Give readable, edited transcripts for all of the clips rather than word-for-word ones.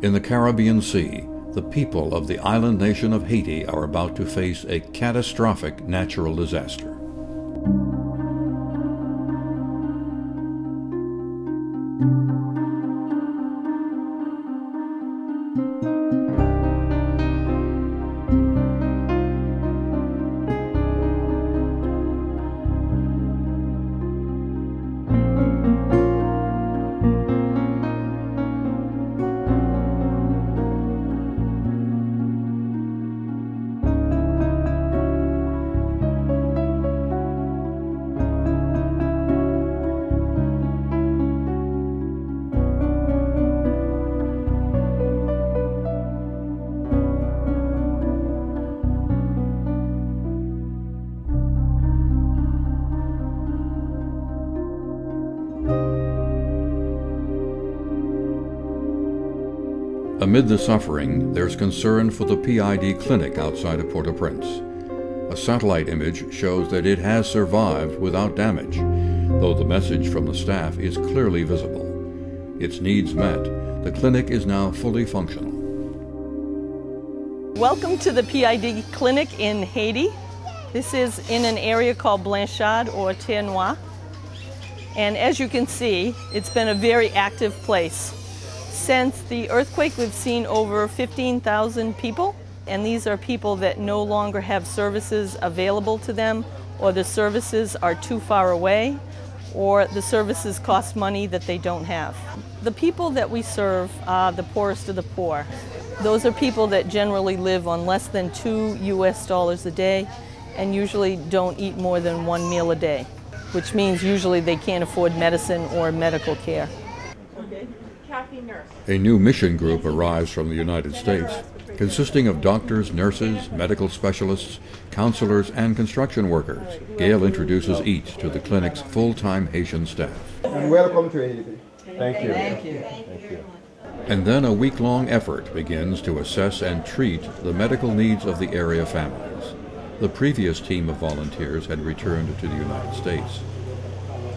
In the Caribbean Sea, the people of the island nation of Haiti are about to face a catastrophic natural disaster. Amid the suffering, there's concern for the PID clinic outside of Port-au-Prince. A satellite image shows that it has survived without damage, though the message from the staff is clearly visible. Its needs met, the clinic is now fully functional. Welcome to the PID clinic in Haiti. This is in an area called Blanchard or Terre Noire. And as you can see, it's been a very active place. Since the earthquake, we've seen over 15,000 people, and these are people that no longer have services available to them, or the services are too far away, or the services cost money that they don't have. The people that we serve are the poorest of the poor. Those are people that generally live on less than $2 US a day and usually don't eat more than one meal a day, which means usually they can't afford medicine or medical care. A new mission group arrives from the United States, consisting of doctors, nurses, medical specialists, counselors, and construction workers. Gail introduces each to the clinic's full-time Haitian staff. And welcome to Haiti. Thank you. Thank you. Thank you. And then a week-long effort begins to assess and treat the medical needs of the area families. The previous team of volunteers had returned to the United States.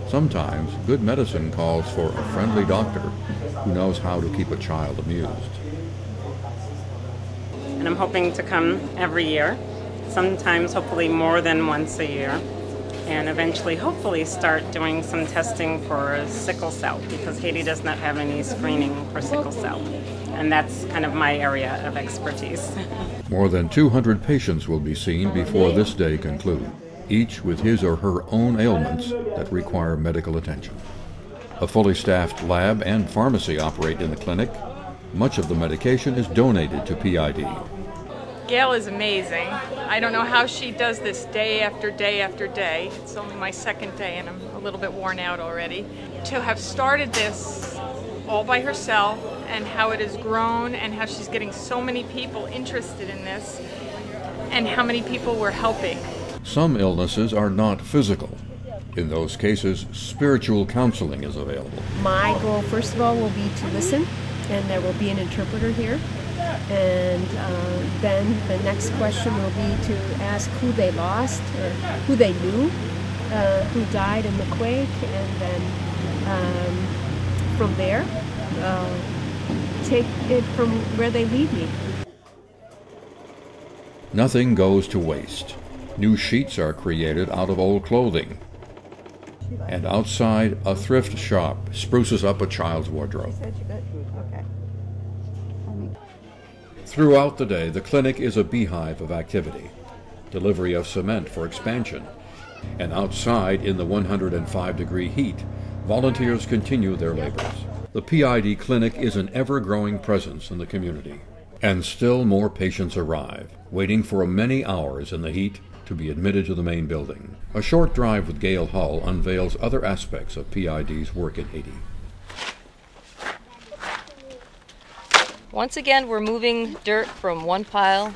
Sometimes good medicine calls for a friendly doctor who knows how to keep a child amused. And I'm hoping to come every year, sometimes hopefully more than once a year, and eventually hopefully start doing some testing for sickle cell, because Haiti does not have any screening for sickle cell. And that's kind of my area of expertise. More than 200 patients will be seen before this day concludes, each with his or her own ailments that require medical attention. A fully staffed lab and pharmacy operate in the clinic. Much of the medication is donated to PID. Gail is amazing. I don't know how she does this day after day after day. It's only my second day and I'm a little bit worn out already. To have started this all by herself and how it has grown and how she's getting so many people interested in this and how many people we're helping. Some illnesses are not physical. In those cases, spiritual counseling is available. My goal, first of all, will be to listen, and there will be an interpreter here. And then the next question will be to ask who they lost or who they knew, who died in the quake, and then from there, take it from where they lead me. Nothing goes to waste. New sheets are created out of old clothing. And outside, a thrift shop spruces up a child's wardrobe. Throughout the day, the clinic is a beehive of activity. Delivery of cement for expansion. And outside, in the 105-degree heat, volunteers continue their labors. The PID clinic is an ever-growing presence in the community. And still more patients arrive, waiting for many hours in the heat to be admitted to the main building. A short drive with Gail Hull unveils other aspects of PID's work in Haiti. Once again, we're moving dirt from one pile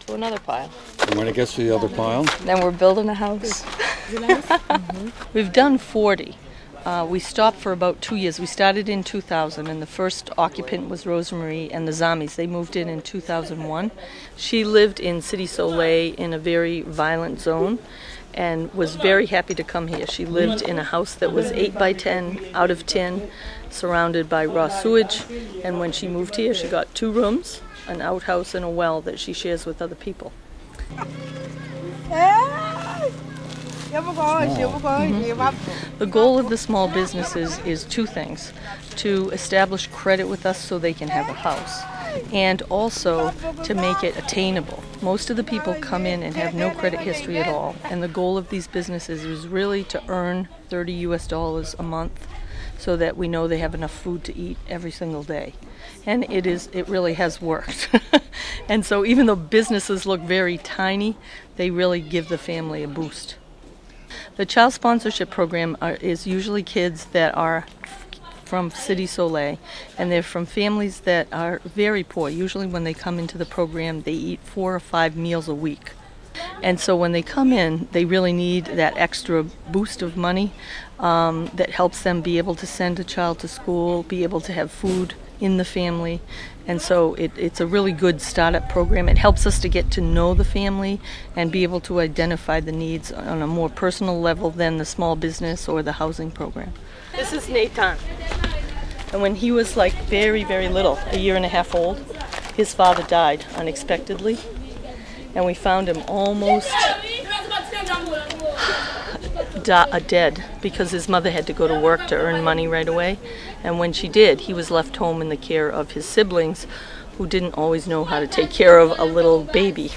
to another pile. And when it gets to the other pile? Then we're building a house. We've done 40. We stopped for about 2 years. We started in 2000, and the first occupant was Rosemarie and the Zombies. They moved in 2001. She lived in City Soleil in a very violent zone and was very happy to come here. She lived in a house that was 8 by 10 out of tin. surrounded by raw sewage, and when she moved here she got 2 rooms, an outhouse and a well that she shares with other people. The goal of the small businesses is 2 things: to establish credit with us so they can have a house, and also to make it attainable. Most of the people come in and have no credit history at all, and the goal of these businesses is really to earn $30 a month so that we know they have enough food to eat every single day. And it really has worked. And so even though businesses look very tiny, they really give the family a boost. The child sponsorship program is usually kids that are from Cité Soleil, and they're from families that are very poor. Usually when they come into the program, they eat 4 or 5 meals a week. And so when they come in, they really need that extra boost of money that helps them be able to send a child to school, be able to have food in the family. And so it's a really good startup program. It helps us to get to know the family and be able to identify the needs on a more personal level than the small business or the housing program. This is Nathan. And when he was like very, very little, 1.5 years old, his father died unexpectedly. And we found him almost dead because his mother had to go to work to earn money right away. And when she did, he was left home in the care of his siblings, who didn't always know how to take care of a little baby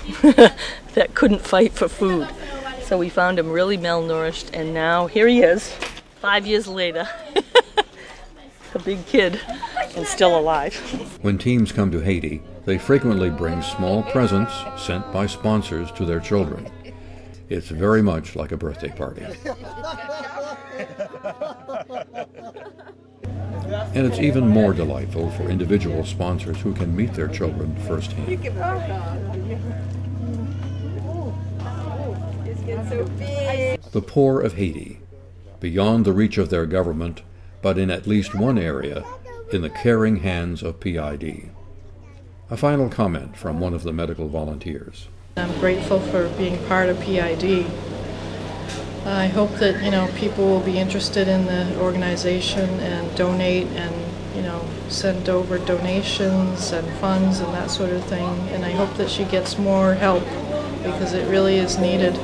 that couldn't fight for food. So we found him really malnourished, and now here he is, 5 years later. A big kid and still alive. When teams come to Haiti, they frequently bring small presents sent by sponsors to their children. It's very much like a birthday party. And it's even more delightful for individual sponsors who can meet their children firsthand. The poor of Haiti, beyond the reach of their government, but in at least one area, in the caring hands of PID. A final comment from one of the medical volunteers. I'm grateful for being part of PID. I hope that, people will be interested in the organization and donate and, send over donations and funds and that sort of thing. And I hope that she gets more help because it really is needed.